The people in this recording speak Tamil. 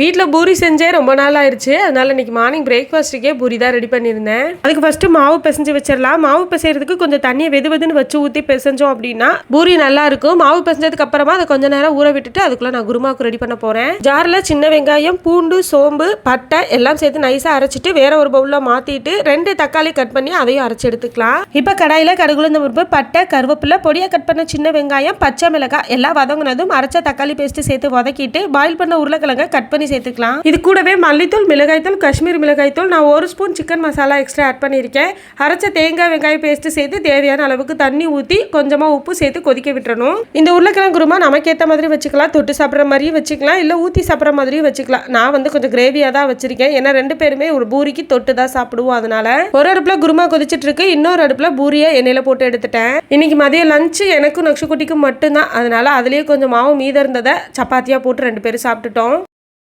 வீட்டில் பூரி செஞ்சே ரொம்ப நாள் ஆயிடுச்சு. அதனால் இன்றைக்கி மார்னிங் பிரேக்ஃபாஸ்ட்டுக்கே பூரி தான் ரெடி பண்ணியிருந்தேன். அதுக்கு ஃபஸ்ட்டு மாவு பிசைஞ்சு வச்சிடலாம். மாவு பிசைறதுக்கு கொஞ்சம் தண்ணியை வெதுன்னு வச்சு ஊற்றி பிசைஞ்சோம் அப்படின்னா பூரி நல்லாயிருக்கும். மாவு பிசைஞ்சதுக்கு அப்புறமா அதை கொஞ்சம் நேரம் ஊற விட்டுட்டு அதுக்குள்ளே நான் குருமாவுக்கு ரெடி பண்ண போகிறேன். ஜாரில் சின்ன வெங்காயம், பூண்டு, சோம்பு, பட்டை எல்லாம் சேர்த்து நைஸாக அரைச்சிட்டு வேற ஒரு பவுலில் மாற்றிட்டு 2 தக்காளி கட் பண்ணி அதையும் அரைச்சி எடுத்துக்கலாம். இப்போ கடாயில் கடுகுளுந்த பருப்பு, பட்டை, கருவேப்பிலை, பொடியாக கட் பண்ண சின்ன வெங்காயம், பச்சை மிளகாய் எல்லாம் வதங்கினதும் அரைச்ச தக்காளி பேஸ்ட்டு சேர்த்து வதக்கிட்டு பாயில் பண்ண உருளைக்கிழங்கை கட் பண்ணி சேர்த்துக்கலாம். இது கூடவே மல்லித்தூள், மிளகாய்த்தூள், காஷ்மீர் மிளகாய்த்தூள், நான் 1 spoon chicken masala extra add பண்ணியிருக்கேன். அரைச்ச தேங்காய் வெங்காய பேஸ்ட் சேர்த்து தேவையான அளவுக்கு தண்ணி ஊற்றி கொஞ்சமாக உப்பு சேர்த்து கொதிக்க விட்டுறணும். இந்த உருளைக்கிழங்கு குருமா நமக்கு ஏற்ற மாதிரி வச்சுக்கலாம். தொட்டு சாப்பிட்ற மாதிரியும் வச்சுக்கலாம், இல்லை ஊற்றி சாப்பிட்ற மாதிரியும் வச்சுக்கலாம். நான் கொஞ்சம் கிரேவியாக தான் வச்சிருக்கேன். ஏன்னா 2 பேருமே ஒரு பூரிக்கு தொட்டு தான் சாப்பிடுவோம். அதனால ஒரு அடுப்பில் குருமா கொதிச்சிட்டு இருக்கு, இன்னொரு அடுப்பில் பூரியை எண்ணெயில் போட்டு எடுத்துட்டேன். இன்னைக்கு மதியம் லஞ்சு எனக்கும் நக்ஷுக்குட்டிக்கும் மட்டும்தான். அதனால அதுலேயே கொஞ்சம் மாவு மீதம் இருந்ததை சப்பாத்தியாக போட்டு 2 பேரும் சாப்பிட்டுட்டோம்.